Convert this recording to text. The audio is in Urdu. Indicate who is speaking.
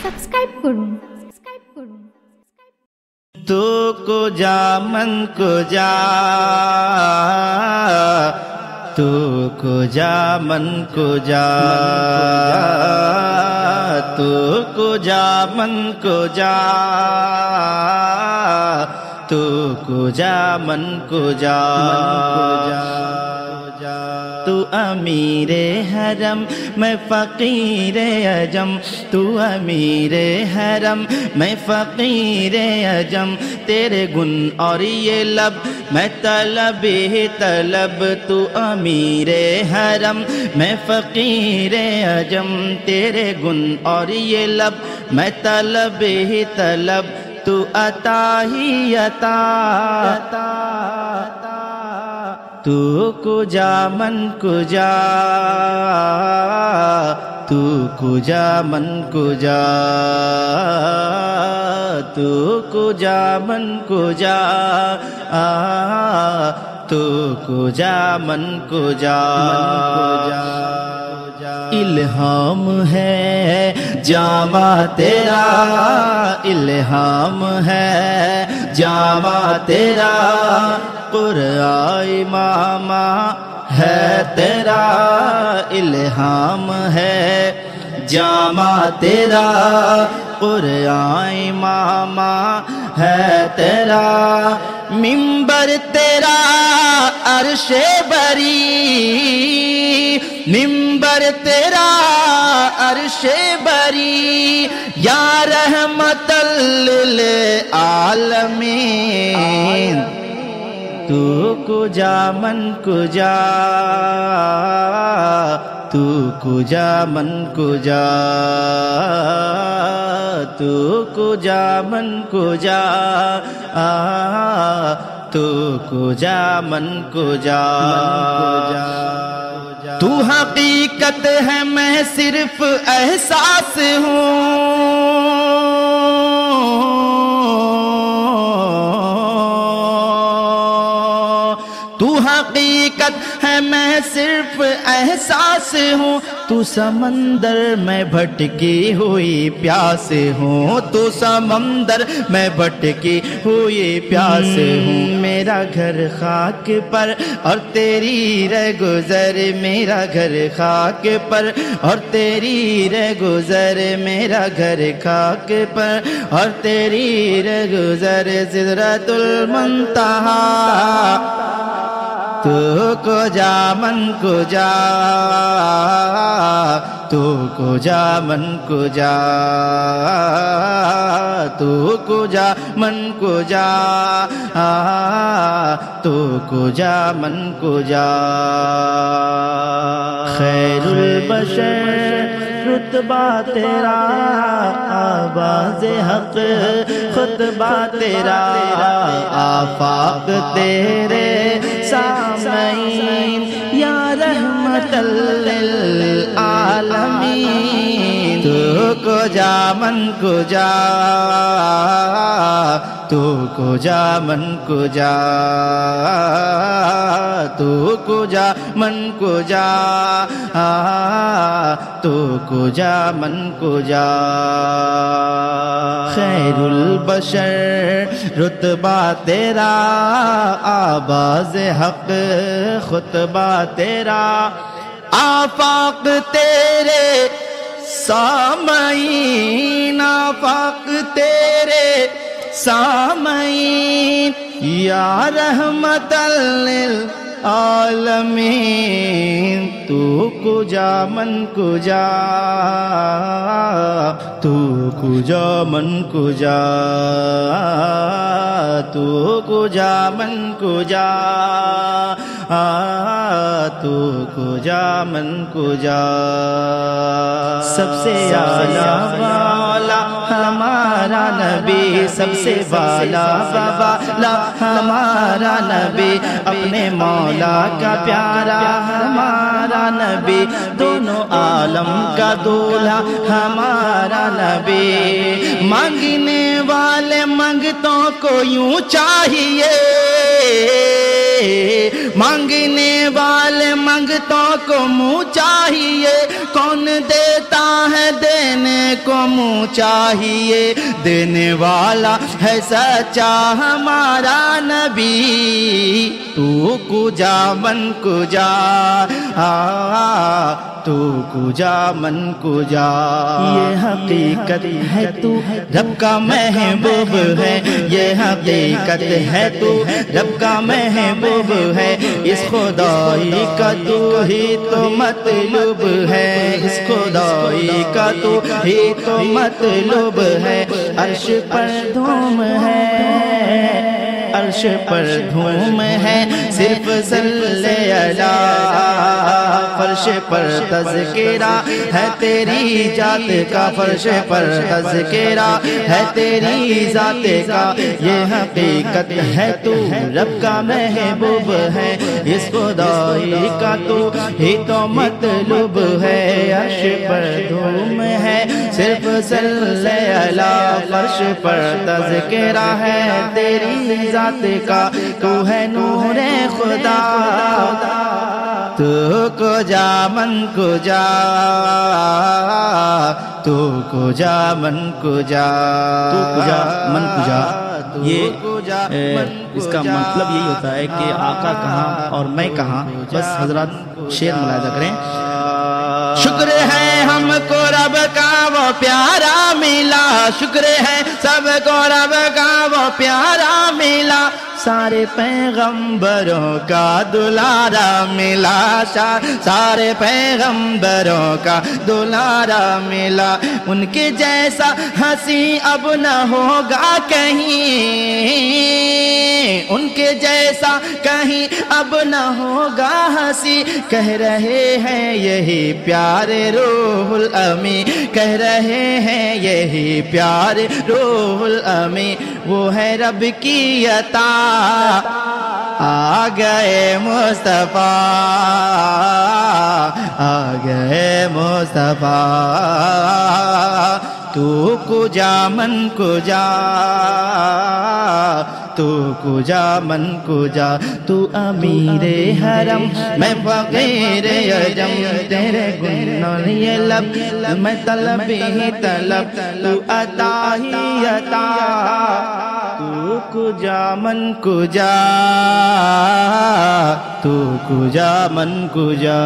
Speaker 1: সাবস্ক্রাইব করুন।
Speaker 2: তো কুজা মন কুজা, তো কুজা মন কুজা, তো কুজা মন কুজা, তো কুজা মন কুজা। تو امیر حرم میں فقیر عجم، تو امیر حرم میں فقیر عجم، تیرے گن اور یہ لب میں طلب ہی طلب، تو امیر حرم میں فقیر عجم، تیرے گن اور یہ لب میں طلب ہی طلب، تو عطا ہی عطا، تو کجا من کجا، تو کجا من کجا، تو کجا من کجا، تو کجا من کجا۔ الہام ہے جامع تیرا، الہام ہے جامع تیرا، قرآن امامہ ہے تیرا، الہام ہے جامع تیرا، قرآن امامہ ہے تیرا، منبر تیرا عرش بری، منبر تیرا عرش بری، یا رحمت للعالمین، تو کجا من کجا، تو کجا من کجا، تو کجا من کجا، تو کجا من کجا۔ تو حقیقت ہے میں صرف احساس ہوں، تو حقیقت ہے میں صرف احساس ہوں، تو سمندر میں بھٹکی ہوئی پیاس ہوں، تو سمندر میں بھٹکی ہوئی پیاس ہوں، میرا گھر خاک پر اور تیری رہ گزر، میرا گھر خاک پر اور تیری رہ گزر، میرا گھر خاک پر اور تیری رہ گزر، سدرۃ المنتہا، تو کجا من کجا، تو کجا من کجا، تو کجا من کجا، تو کجا من کجا۔ خیر البشر رتبہ تیرا، آواز حق خطبہ تیرا، آفاق تیرے سامعین، یا رحمت للعالمین، تو کجا من کجا، تو کجا من کجا، تو کجا من کجا، تو کجا من کجا۔ خیر البشر رتبہ تیرا، آواز حق خطبہ تیرا، آفاق تیرے سامعین، آفاق تیرے سامعین، یا رحمت للعالمین، تو کجا من کجا، تو کجا من کجا، تو کجا من کجا، تو کجا من کجا۔ سب سے اعلیٰ والا ہمارا نبی، سب سے والا والا ہمارا نبی، اپنے مولا کا پیارا ہمارا نبی، دونوں عالم کا دولہا ہمارا نبی، مانگنے والے منگتوں کو یوں چاہیے، مانگنے والے منگتوں کو منہ چاہیے، کون دیتا ہے دینے کو منہ چاہیے، دینے والا ہے سچا ہمارا نبی، تو کجا من کجا، تو کجا من کجا، یہ حقیقت ہے تو رب کا محبوب ہے، یہ حقیقت ہے تو رب کا محبوب ہے، اس خدائی کا تو ہی تو مطلوب ہے، اس خدائی کا تو ہی تو مطلوب ہے، عرش پر دھوم ہے، عرش پر دھوم ہے، صرف صلی اللہ، فرش پر تذکرہ ہے تیری ذات کا، فرش پر تذکرہ ہے تیری ذات کا، یہ حقیقت ہے تو رب کا محبوب ہے، اس خدائی کا تو ہی تو مطلوب ہے، عرش پر دھوم ہے، صرف صلی اللہ، فرش پر تذکرہ ہے تیری ذات کا، تو ہے نور خدا، تو کجا من کجا، تو کجا من کجا،
Speaker 1: تو کجا من کجا، یہ اس کا مطلب یہی ہوتا ہے کہ آقا کہاں اور میں کہاں۔ بس حضرات شعر ملاحظہ کریں۔
Speaker 2: شکر ہے ہم کو رب کا وہ پیارا ملا، شکر ہے سب کو رب کا وہ پیارا ملا، سارے پیغمبروں کا دلارا ملا، سارے پیغمبروں کا دلارا ملا، ان کے جیسا ہنسی اب نہ ہوگا کہیں، ان کے جیسا کہیں اب نہ ہوگا ہنسی، کہہ رہے ہیں یہی پیارے روح الامی، کہہ رہے ہیں یہی پیارے روح الامی، وہ ہے رب کی عطا، آ گئے مصطفیٰ، آ گئے مصطفیٰ، تو کجا من کجا، تو کجا من کجا، تو امیر حرم میں فقیر عجم، تیرے گنوں یہ لب میں طلب ہی طلب، تو عطا ہی عطا، تو کجا من کجا، تو کجا من کجا۔